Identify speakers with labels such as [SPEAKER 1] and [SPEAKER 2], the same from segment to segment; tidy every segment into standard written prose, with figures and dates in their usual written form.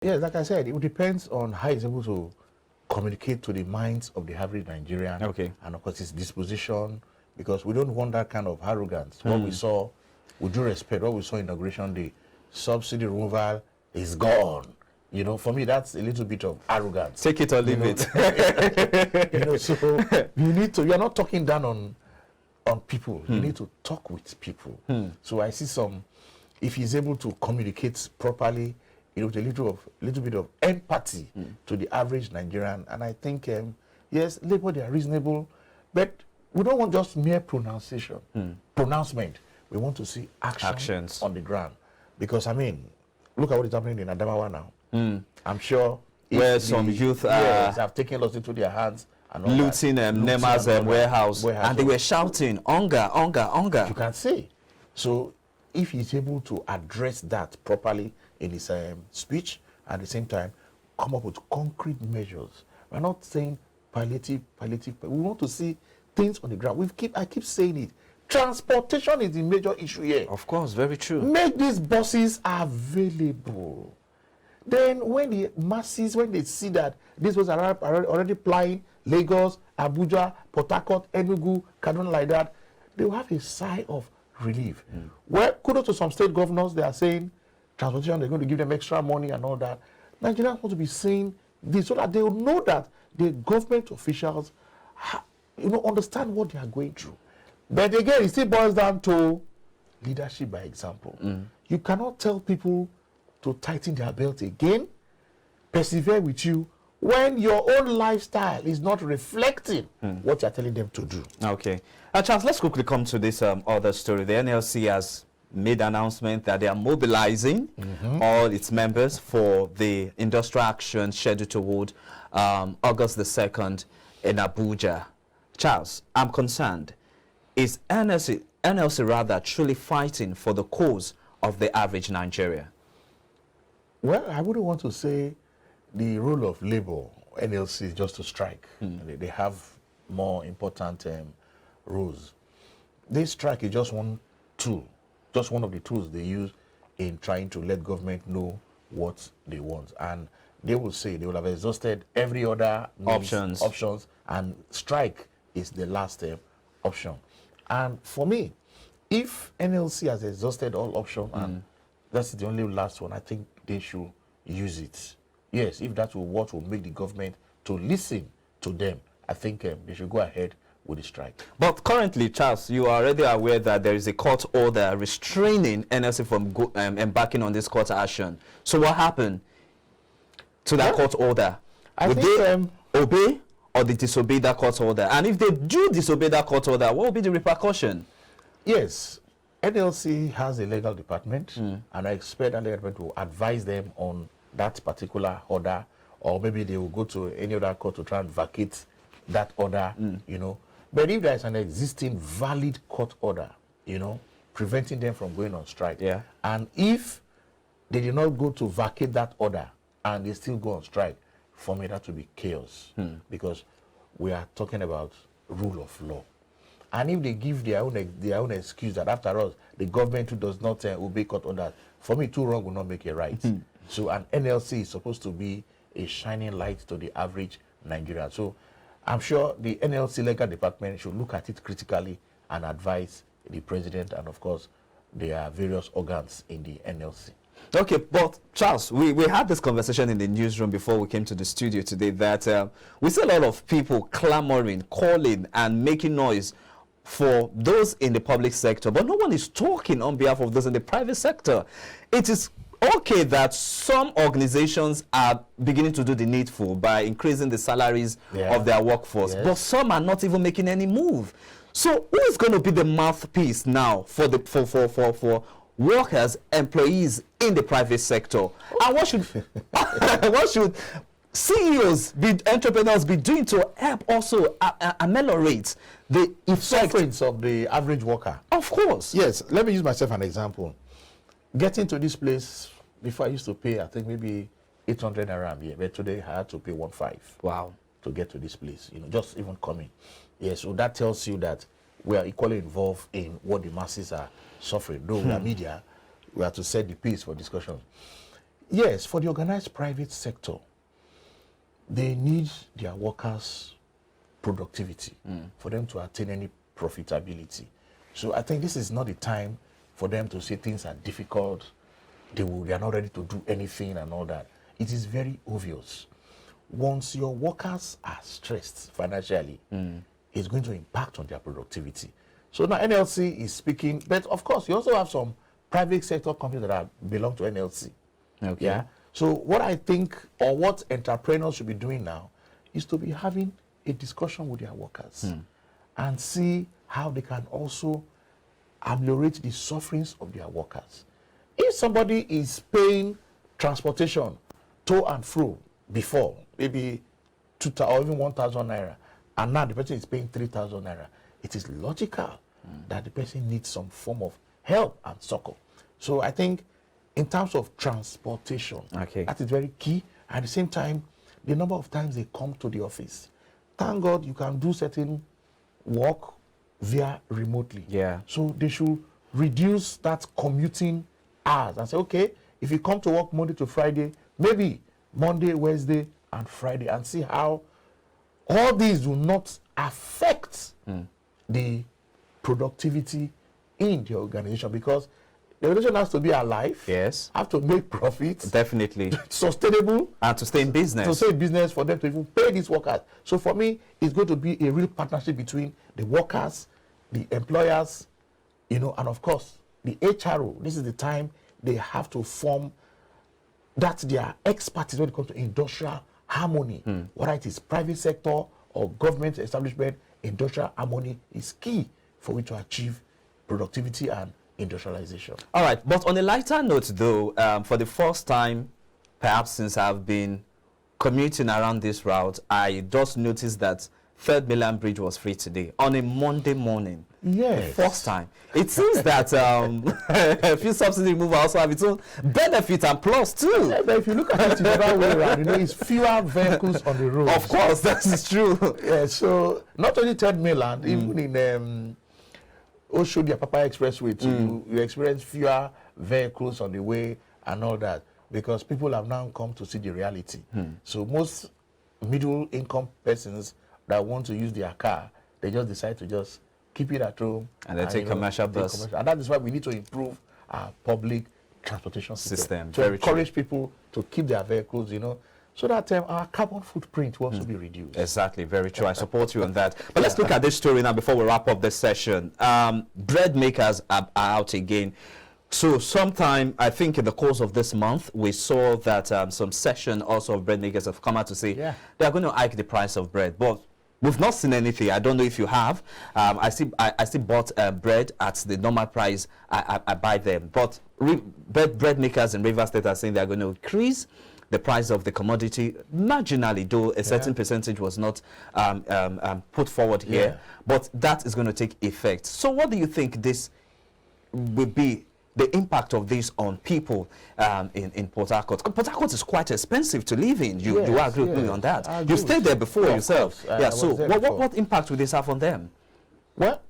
[SPEAKER 1] Yes, like I said, it depends on how he's able to communicate to the minds of the average Nigerian.
[SPEAKER 2] Okay.
[SPEAKER 1] And of course his disposition, because we don't want that kind of arrogance. What we saw, with due respect, what we saw inauguration day, subsidy removal is gone. You know, for me, that's a little bit of arrogance.
[SPEAKER 2] Take it or leave it.
[SPEAKER 1] You know, so you need to, you're not talking down on people. You need to talk with people. So I see some, if he's able to communicate properly, you know, with a little bit of empathy to the average Nigerian. And I think, yes, Labour, they are reasonable, but we don't want just mere pronouncement. We want to see actions on the ground. Because, I mean, look at what is happening in Adamawa now. I'm sure
[SPEAKER 2] where some youth
[SPEAKER 1] have taken laws into their hands and all
[SPEAKER 2] looting Nema's warehouse, and they were shouting, "Hunger, hunger, hunger."
[SPEAKER 1] You can say. So if he's able to address that properly in his speech, at the same time, come up with concrete measures. We're not saying palliative. We want to see things on the ground. I keep saying it. Transportation is the major issue here.
[SPEAKER 2] Of course, very true.
[SPEAKER 1] Make these buses available. Then when the masses, when they see that these buses are already plying Lagos, Abuja, Port Harcourt, Enugu, Kaduna, like that, they will have a sigh of relief. Well, kudos to some state governors, they are saying transportation, they're going to give them extra money and all that. Nigerians want to be saying this so that they will know that the government officials, understand what they are going through. But again, it still boils down to leadership by example. You cannot tell people to tighten their belt again, persevere with you, when your own lifestyle is not reflecting what you're telling them to do.
[SPEAKER 2] Okay. Charles, let's quickly come to this other story. The NLC has made an announcement that they are mobilizing all its members for the industrial action scheduled to hold August the 2nd in Abuja. Charles, I'm concerned. Is NLC rather truly fighting for the cause of the average Nigeria?
[SPEAKER 1] Well, I wouldn't want to say the role of Labour, NLC, is just to strike. They have more important roles. This strike is just one tool, just one of the tools they use in trying to let government know what they want. And they will say they will have exhausted every other options, and strike is the last option. And for me, if NLC has exhausted all options and that's the only last one, I think they should use it. Yes, if that's what will make the government to listen to them, I think they should go ahead with the strike.
[SPEAKER 2] But currently, Charles, you are already aware that there is a court order restraining NLC from embarking on this court action. So what happened to that court order? Would they obey or they disobey that court order? And if they do disobey that court order, what will be the repercussion?
[SPEAKER 1] Yes, NLC has a legal department, and I expect that department will advise them on that particular order, or maybe they will go to any other court to try and vacate that order, you know. But if there is an existing valid court order, you know, preventing them from going on strike, and if they did not go to vacate that order and they still go on strike, for me that will be chaos, because we are talking about rule of law. And if they give their own excuse that after all, the government who does not obey court orders, for me, two wrong will not make a right. So an NLC is supposed to be a shining light to the average Nigerian. So I'm sure the NLC legal department should look at it critically and advise the president and, of course, their various organs in the NLC.
[SPEAKER 2] Okay, but Charles, we had this conversation in the newsroom before we came to the studio today that we see a lot of people clamoring, calling, and making noise for those in the public sector, but no one is talking on behalf of those in the private sector. It is okay that some organizations are beginning to do the needful by increasing the salaries of their workforce, but some are not even making any move. So who is going to be the mouthpiece now for the for workers, employees in the private sector? And what should what should CEOs, entrepreneurs be doing to help also ameliorate the
[SPEAKER 1] sufferings of the average worker?
[SPEAKER 2] Of course.
[SPEAKER 1] Yes, let me use myself an example. Getting to this place, before I used to pay, I think maybe 800 around here, but today I had to pay 1.5.
[SPEAKER 2] Wow.
[SPEAKER 1] To get to this place, you know, just even coming. Yes, so that tells you that we are equally involved in what the masses are suffering. Though we are media, we have to set the pace for discussion. Yes, for the organized private sector, they need their workers' productivity for them to attain any profitability. So I think this is not the time for them to say things are difficult, they are not ready to do anything and all that. It is very obvious. Once your workers are stressed financially, it's going to impact on their productivity. So now NLC is speaking, but of course you also have some private sector companies that belong to NLC.
[SPEAKER 2] Okay.
[SPEAKER 1] Yeah. So what I think, or what entrepreneurs should be doing now, is to be having a discussion with their workers and see how they can also ameliorate the sufferings of their workers. If somebody is paying transportation to and fro before, maybe 2,000 or even 1,000 naira, and now the person is paying 3,000 naira, it is logical that the person needs some form of help and succor. So I think in terms of transportation, that is very key. At the same time, the number of times they come to the office. Thank God you can do certain work via remotely.
[SPEAKER 2] Yeah.
[SPEAKER 1] So they should reduce that commuting hours and say, okay, if you come to work Monday to Friday, maybe Monday, Wednesday, and Friday, and see how all these do not affect the productivity in the organization, because the organization has to be alive.
[SPEAKER 2] Yes.
[SPEAKER 1] Have to make profits.
[SPEAKER 2] Definitely.
[SPEAKER 1] Sustainable.
[SPEAKER 2] And to stay in business.
[SPEAKER 1] To stay in business for them to even pay these workers. So for me, it's going to be a real partnership between the workers, the employers, and of course, the HRO. This is the time they have to form that their expertise when it comes to industrial harmony. Whether it is private sector or government establishment, industrial harmony is key for we to achieve productivity and industrialization.
[SPEAKER 2] All right, but on a lighter note though, for the first time, perhaps since I've been commuting around this route, I just noticed that 3rd Mainland Bridge was free today on a Monday morning.
[SPEAKER 1] Yes.
[SPEAKER 2] The first time. It seems that a few subsidy removal also have its own benefit and plus too.
[SPEAKER 1] Yeah, but if you look at it the other way around, it's fewer vehicles on the road.
[SPEAKER 2] Of course, that is true.
[SPEAKER 1] Yeah, so not only 3rd Mainland, even in Oshodi Papa Expressway too, you experience fewer vehicles on the way and all that, because people have now come to see the reality. So most middle income persons that want to use their car, they just decide to just keep it at home
[SPEAKER 2] and then take commercial bus.
[SPEAKER 1] And that is why we need to improve our public transportation system to
[SPEAKER 2] very
[SPEAKER 1] encourage people to keep their vehicles, so that our carbon footprint will also be reduced.
[SPEAKER 2] Exactly, very true. I support you on that. But let's look at this story now before we wrap up this session. Bread makers are out again. So sometime, I think in the course of this month, we saw that some section also of bread makers have come out to say they are going to hike the price of bread. But we've not seen anything. I don't know if you have. I still bought bread at the normal price I buy them. But bread makers in Rivers State are saying they are going to increase the price of the commodity marginally, though a certain percentage was not put forward here. But that is going to take effect. So what do you think this will be, the impact of this on people in Port Harcourt? Port Harcourt is quite expensive to live in. You agree with me on that? You stayed there before yourself. So what impact will this have on them?
[SPEAKER 1] Well,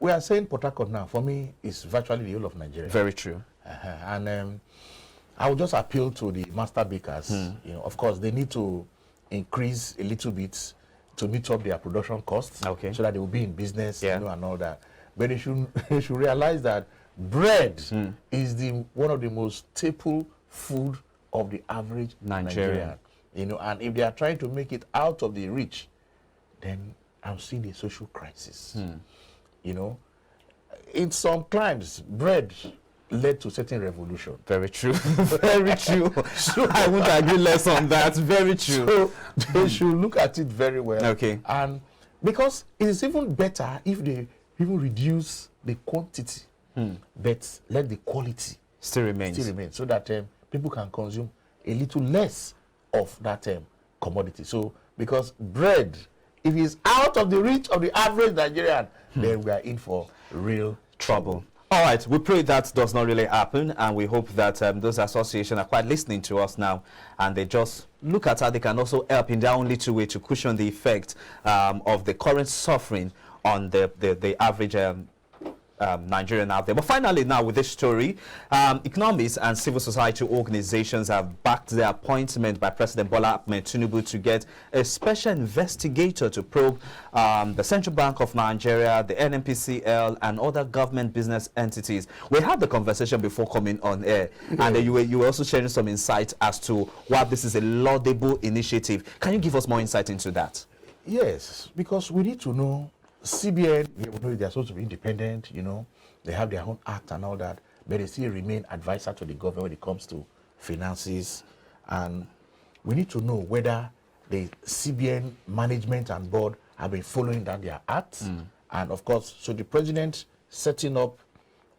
[SPEAKER 1] we are saying Port Harcourt now, for me, is virtually the whole of Nigeria.
[SPEAKER 2] Very true.
[SPEAKER 1] And I will just appeal to the master bakers. Of course, they need to increase a little bit to meet up their production costs, so that they will be in business, and all that. But they should realize that bread is one of the most staple food of the average Nigerian. And if they are trying to make it out of the rich, then I'm seeing a social crisis. In some climes, bread led to certain revolution.
[SPEAKER 2] Very true. Very true. So I won't agree less on that. Very true.
[SPEAKER 1] So they should look at it very well.
[SPEAKER 2] Okay.
[SPEAKER 1] And because it is even better if they even reduce the quantity, but let the quality
[SPEAKER 2] still remain,
[SPEAKER 1] so that people can consume a little less of that commodity. So because bread, if it's out of the reach of the average Nigerian, then we are in for real trouble.
[SPEAKER 2] All right, we pray that does not really happen, and we hope that those associations are quite listening to us now, and they just look at how they can also help in their own little way to cushion the effect of the current suffering on the average Nigerian out there. But finally, now with this story, economists and civil society organizations have backed the appointment by President Bola Tinubu to get a special investigator to probe the Central Bank of Nigeria, the NNPCL, and other government business entities. We had the conversation before coming on air, and you were also sharing some insight as to why this is a laudable initiative. Can you give us more insight into that?
[SPEAKER 1] Yes, because we need to know CBN, they're supposed to be independent, they have their own act and all that, but they still remain advisor to the government when it comes to finances. And we need to know whether the CBN management and board have been following down their acts. And of course, so the president setting up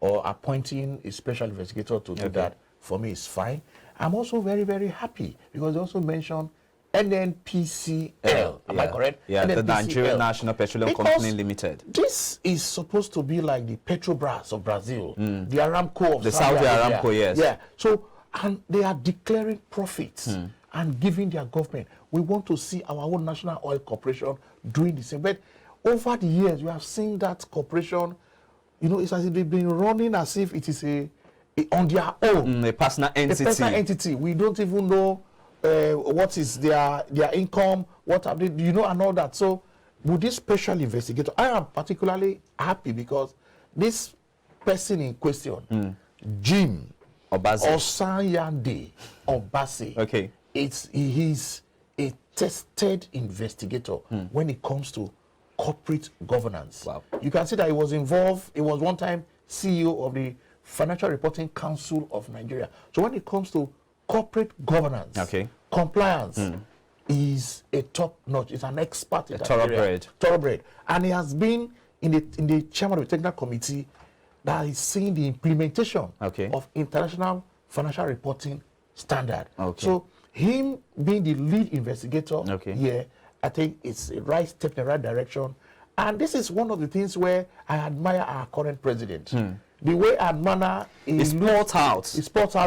[SPEAKER 1] or appointing a special investigator to do that, for me, is fine. I'm also very, very happy because they also mentioned NNPCL. Am I correct?
[SPEAKER 2] Yeah,
[SPEAKER 1] NNPCL.
[SPEAKER 2] the Nigerian National Petroleum Company Limited.
[SPEAKER 1] This is supposed to be like the Petrobras of Brazil, the Aramco of
[SPEAKER 2] the Saudi Aramco, yes.
[SPEAKER 1] Yeah. So, and they are declaring profits and giving their government. We want to see our own National Oil Corporation doing the same. But over the years, we have seen that corporation, it's as if they've been running as if it is on their own.
[SPEAKER 2] A personal entity.
[SPEAKER 1] A personal entity. We don't even know what is their income, what have they, and all that. So with this special investigator, I am particularly happy because this person in question, Jim Osanyande Obase, he's a tested investigator when it comes to corporate governance.
[SPEAKER 2] Wow.
[SPEAKER 1] You can see that he was involved. He was one time CEO of the Financial Reporting Council of Nigeria. So when it comes to corporate governance, compliance, is a top-notch. He's an expert in that area. Thoroughbred. And he has been in the chairman of the technical committee that is seeing the implementation of international financial reporting standard. So him being the lead investigator here, I think it's a right step in the right direction. And this is one of the things where I admire our current president. The way and manner he sports out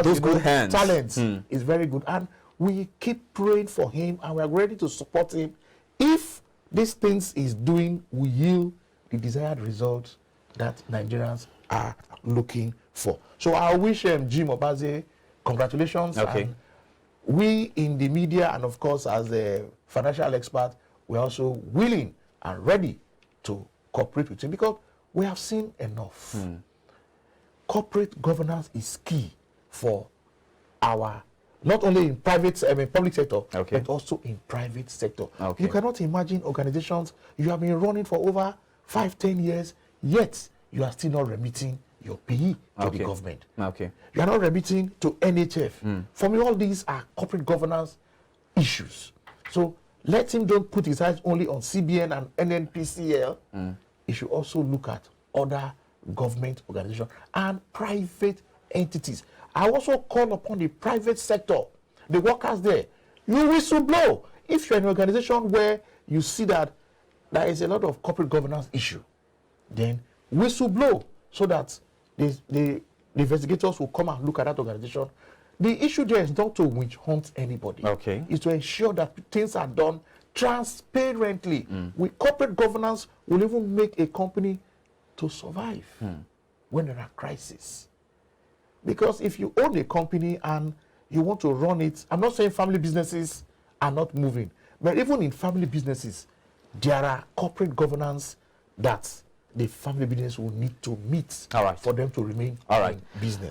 [SPEAKER 2] those good hands,
[SPEAKER 1] talents is very good, and we keep praying for him, and we are ready to support him if these things he's doing will yield the desired results that Nigerians are looking for. So I wish Jim Obase congratulations. And we in the media and of course as a financial expert, we're also willing and ready to cooperate with him because we have seen enough. Corporate governance is key for our, not only in public sector, but also in private sector. You cannot imagine organizations you have been running for over 5-10 years, yet you are still not remitting your PE to the government. You are not remitting to NHF. For me, all these are corporate governance issues. So let him don't put his eyes only on CBN and NNPCL. He should also look at other government organizations and private entities. I also call upon the private sector, the workers there. You whistleblow. If you're an organization where you see that there is a lot of corporate governance issue, then whistleblow so that the investigators will come and look at that organization. The issue there is not to witch hunt anybody. It's to ensure that things are done transparently. With corporate governance, will even make a company to survive when there are crises. Because if you own a company and you want to run it, I'm not saying family businesses are not moving, but even in family businesses, there are corporate governance that the family business will need to meet for them to remain in business.